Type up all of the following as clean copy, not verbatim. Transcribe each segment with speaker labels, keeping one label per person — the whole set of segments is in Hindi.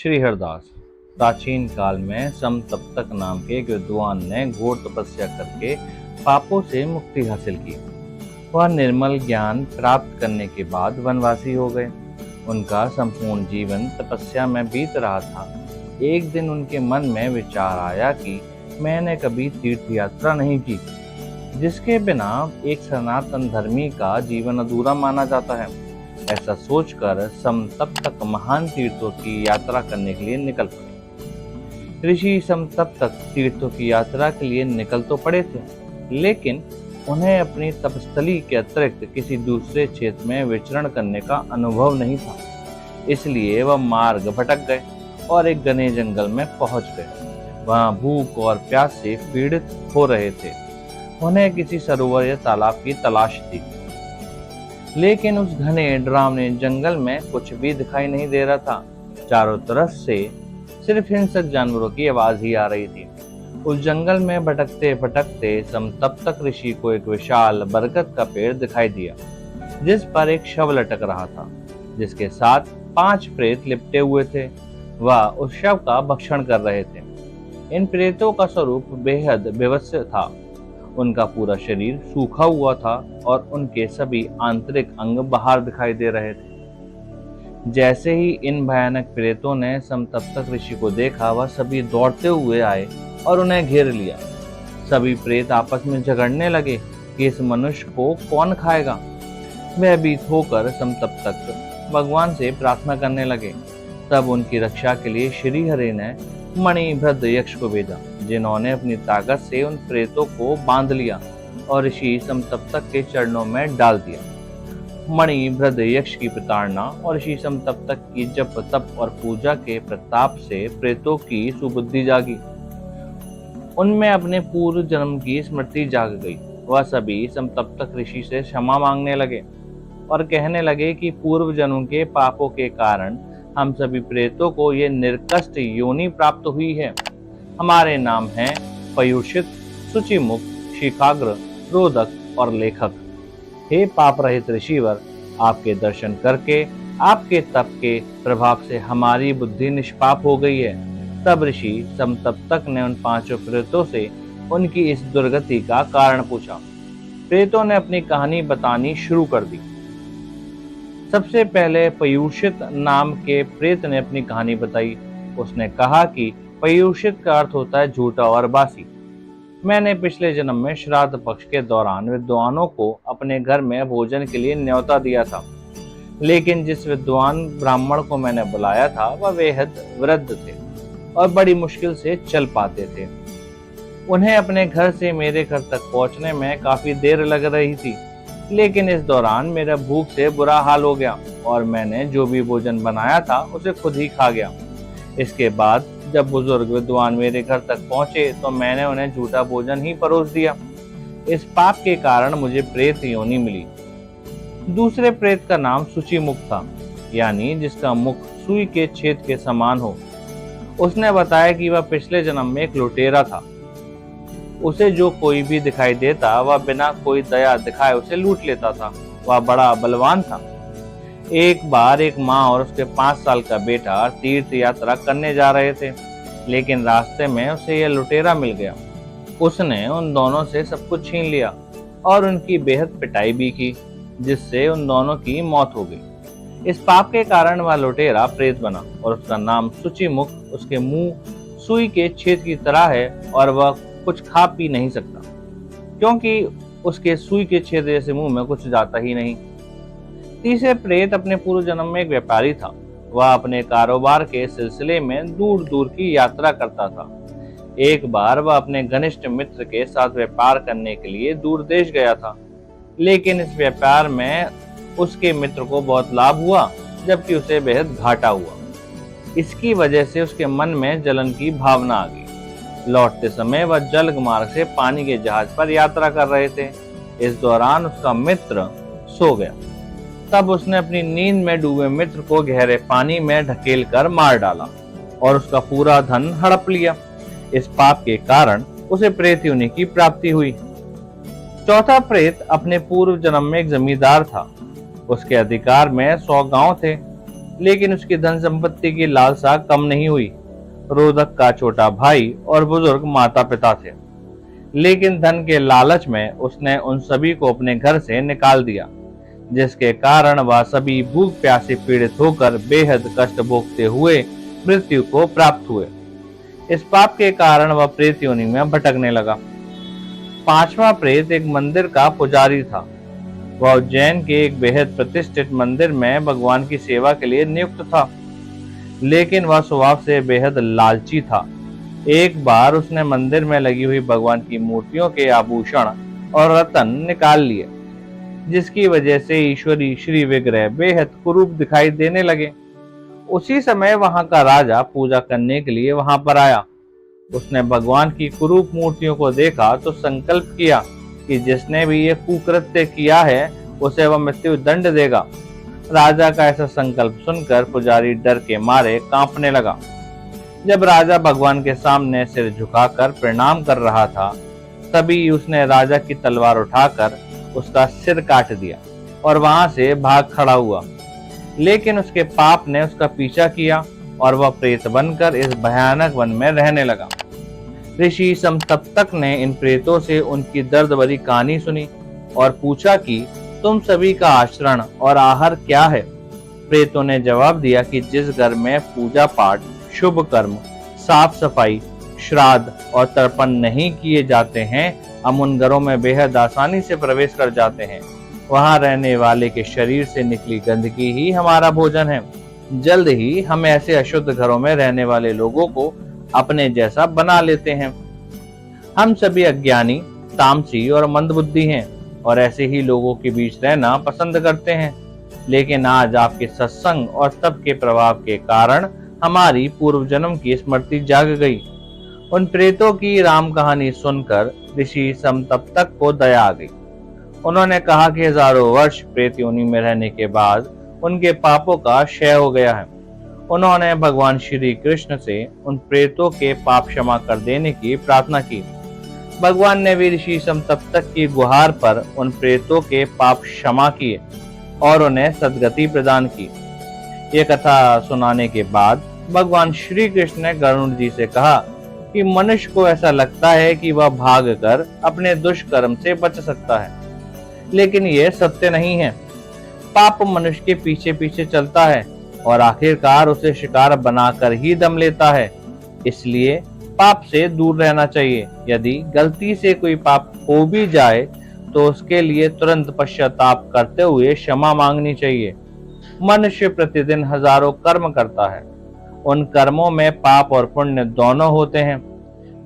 Speaker 1: श्रीहरदास। प्राचीन काल में समतप्तक नाम के एक विद्वान ने घोर तपस्या करके पापों से मुक्ति हासिल की। वह निर्मल ज्ञान प्राप्त करने के बाद वनवासी हो गए। उनका संपूर्ण जीवन तपस्या में बीत रहा था। एक दिन उनके मन में विचार आया कि मैंने कभी तीर्थ यात्रा नहीं की, जिसके बिना एक सनातन धर्मी का जीवन अधूरा माना जाता है। ऐसा सोचकर समतप्तक महान तीर्थों की यात्रा करने के लिए निकल पड़े। ऋषि समतप्तक तीर्थों की यात्रा के लिए निकल तो पड़े थे, लेकिन उन्हें अपनी तपस्थली के अतिरिक्त किसी दूसरे क्षेत्र में विचरण करने का अनुभव नहीं था। इसलिए वह मार्ग भटक गए और एक घने जंगल में पहुंच गए। वहां भूख और प्यास से पीड़ित हो रहे थे। उन्हें किसी सरोवर या तालाब की तलाश थी, लेकिन उस घने डरावने जंगल में कुछ भी दिखाई नहीं दे रहा था। चारों तरफ से सिर्फ हिंसक जानवरों की आवाज ही आ रही थी। उस जंगल में भटकते भटकते समतप्तक ऋषि को एक विशाल बरगद का पेड़ दिखाई दिया, जिस पर एक शव लटक रहा था, जिसके साथ 5 प्रेत लिपटे हुए थे। वह उस शव का भक्षण कर रहे थे। इन प्रेतों का स्वरूप बेहद विभत्स था। उनका पूरा शरीर सूखा हुआ था और उनके सभी आंतरिक अंग बाहर दिखाई दे रहे थे। जैसे ही इन भयानक प्रेतों ने समतप्तक ऋषि को देखा, वह सभी दौड़ते हुए आए और उन्हें घेर लिया। सभी प्रेत आपस में झगड़ने लगे कि इस मनुष्य को कौन खाएगा। भयभीत होकर समतप्तक भगवान से प्रार्थना करने लगे। तब उनकी रक्षा के लिए श्री हरि ने मणिभद्र यक्ष को भेजा, जिन्होंने अपनी ताकत से उन प्रेतों को बांध लिया और ऋषि समतप्तक के चरणों में डाल दिया। मणिभद्र यक्ष की प्रताड़ना और ऋषि समतप्तक की जप तप और पूजा के प्रताप से प्रेतों की सुबुद्धि जागी। उनमें अपने पूर्व जन्म की स्मृति जाग गई। वह सभी समतप्तक ऋषि से क्षमा मांगने लगे और कहने लगे कि पूर्व जन्म के पापों के कारण हम सभी प्रेतों को ये निर्कष्ट योनि प्राप्त हुई है। हमारे नाम हैं पयुषित, शुचिमुख, शिखाग्र, रोदक और लेखक। हे पाप रहित ऋषिवर, आपके दर्शन करके आपके तप के प्रभाव से हमारी बुद्धि निष्पाप हो गई है। तब ऋषि समतप्तक ने उन 5 प्रेतों से उनकी इस दुर्गति का कारण पूछा। प्रेतों ने अपनी कहानी बतानी शुरू कर दी। सबसे पहले पयुषित नाम के प्रेत ने अपनी कहानी बताई। उसने कहा कि पयुषित का अर्थ होता है झूठा और बासी। मैंने पिछले जन्म में श्राद्ध पक्ष के दौरान विद्वानों को अपने घर में भोजन के लिए न्योता दिया था, लेकिन जिस विद्वान ब्राह्मण को मैंने बुलाया था वह बेहद वृद्ध थे और बड़ी मुश्किल से चल पाते थे। उन्हें अपने घर से मेरे घर तक पहुंचने में काफी देर लग रही थी, लेकिन इस दौरान मेरा भूख से बुरा हाल हो गया और मैंने जो भी भोजन बनाया था उसे खुद ही खा गया। इसके बाद जब बुजुर्ग विद्वान मेरे घर तक पहुंचे तो मैंने उन्हें झूठा भोजन ही परोस दिया। इस पाप के कारण मुझे प्रेत योनि मिली। दूसरे प्रेत का नाम शुचिमुख था, यानी जिसका मुख सुई के छेद के समान हो। उसने बताया कि वह पिछले जन्म में एक लुटेरा था। उसे जो कोई भी दिखाई देता वह बिना कोई दया दिखाए उसे लूट लेता था। वह बड़ा बलवान था। एक बार एक माँ और उसके 5 साल का बेटा तीर्थ यात्रा करने जा रहे थे, लेकिन रास्ते में उसे यह लुटेरा मिल गया। उसने उन दोनों से सब कुछ छीन लिया और उनकी बेहद पिटाई भी की, जिससे उन दोनों की मौत हो गई। इस पाप के कारण वह लुटेरा प्रेत बना और उसका नाम शुचिमुख। उसके मुंह सुई के छेद की तरह है और वह कुछ खा पी नहीं सकता, क्योंकि उसके सुई के छेद जैसे मुंह में कुछ जाता ही नहीं। तीसरे प्रेत अपने पूर्व जन्म में एक व्यापारी था। वह अपने कारोबार के सिलसिले में दूर दूर की यात्रा करता था। एक बार वह अपने घनिष्ठ मित्र के साथ व्यापार करने के लिए दूर देश गया था, लेकिन इस व्यापार में उसके मित्र को बहुत लाभ हुआ, जबकि उसे बेहद घाटा हुआ। इसकी वजह से उसके मन में जलन की भावना आ गई। लौटते समय वह जल मार्ग से पानी के जहाज पर यात्रा कर रहे थे। इस दौरान उसका मित्र सो गया। तब उसने अपनी नींद में डूबे मित्र को गहरे पानी में ढकेल कर मार डाला और उसका पूरा धन हड़प लिया। इस पाप के कारण उसे प्रेत योनि की प्राप्ति हुई। चौथा प्रेत अपने पूर्व जन्म में एक जमींदार था। उसके अधिकार में 100 गांव थे। लेकिन उसकी धन संपत्ति की लालसा कम नहीं हुई। रोदक का छोटा भाई और बुजुर्ग माता पिता थे, लेकिन धन के लालच में उसने उन सभी को अपने घर से निकाल दिया, जिसके कारण वह सभी भूख प्यास से पीड़ित होकर बेहद कष्ट भोगते हुए मृत्यु को प्राप्त हुए। इस पाप के कारण वह प्रेत योनि में भटकने लगा। पांचवा प्रेत एक मंदिर का पुजारी था। वह उज्जैन के एक बेहद प्रतिष्ठित मंदिर में भगवान की सेवा के लिए नियुक्त था, लेकिन वह स्वभाव से बेहद लालची था। एक बार उसने मंदिर में लगी हुई भगवान की मूर्तियों के आभूषण और रत्न निकाल लिए, जिसकी वजह से ईश्वरी श्री विग्रह बेहद कुरूप दिखाई देने लगे। उसी समय वहां का राजा पूजा करने के लिए वहां पर आया। उसने भगवान की कुरूप मूर्तियों को देखा तो संकल्प किया कि जिसने भी ये कुकृत्य किया है उसे वह मृत्यु दंड देगा। राजा का ऐसा संकल्प सुनकर पुजारी डर के मारे कांपने लगा। जब राजा भगवान के सामने सिर झुकाकर प्रणाम कर रहा था, तभी उसने राजा की तलवार उठाकर उसका सिर काट दिया और वहां से भाग खड़ा हुआ। लेकिन उसके पाप ने उसका पीछा किया और वह प्रेत बनकर इस भयानक वन में रहने लगा। ऋषि समतप्तक ने इन प्रेतों से उनकी दर्द भरी कहानी सुनी और पूछा कि तुम सभी का आचरण और आहार क्या है। प्रेतों ने जवाब दिया कि जिस घर में पूजा पाठ, शुभ कर्म, साफ सफाई, श्राद्ध और तर्पण नहीं किए जाते हैं, हम उन घरों में बेहद आसानी से प्रवेश कर जाते हैं। वहां रहने वाले के शरीर से निकली गंदगी ही हमारा भोजन है। जल्द ही हम ऐसे अशुद्ध घरों में रहने वाले लोगों को अपने जैसा बना लेते हैं। हम सभी अज्ञानी, तामसी और मंदबुद्धि हैं और ऐसे ही लोगों के बीच रहना पसंद करते हैं। लेकिन आज आपके सत्संग और तप के प्रभाव के कारण हमारी पूर्व जन्म की स्मृति जाग गई। उन प्रेतों की राम कहानी सुनकर ऋषि समतप्तक को दया आ गई। उन्होंने कहा कि हजारों वर्ष प्रेत योनि में रहने के बाद उनके पापों का क्षय हो गया है। उन्होंने भगवान श्री कृष्ण से उन प्रेतों के पाप क्षमा कर देने की प्रार्थना की। भगवान ने भी ऋषि समतप्तक की गुहार पर उन प्रेतों के पाप क्षमा किए और उन्हें सद्गति प्रदान की। ये कथा सुनाने के बाद भगवान श्री कृष्ण ने गरुड़ जी से कहा कि मनुष्य को ऐसा लगता है कि वह भागकर अपने दुष्कर्म से बच सकता है, लेकिन यह सत्य नहीं है। पाप मनुष्य के पीछे पीछे चलता है और आखिरकार उसे शिकार बनाकर ही दम लेता है। इसलिए पाप से दूर रहना चाहिए। यदि गलती से कोई पाप हो भी जाए तो उसके लिए तुरंत पश्चाताप करते हुए क्षमा मांगनी चाहिए। मनुष्य प्रतिदिन हजारों कर्म करता है। उन कर्मों में पाप और पुण्य दोनों होते हैं,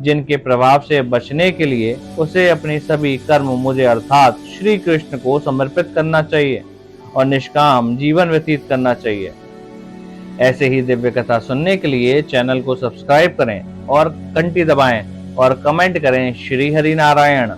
Speaker 1: जिनके प्रभाव से बचने के लिए उसे अपनी सभी कर्म मुझे अर्थात श्री कृष्ण को समर्पित करना चाहिए और निष्काम जीवन व्यतीत करना चाहिए। ऐसे ही दिव्य कथा सुनने के लिए चैनल को सब्सक्राइब करें और घंटी दबाएं और कमेंट करें। श्री हरि नारायण।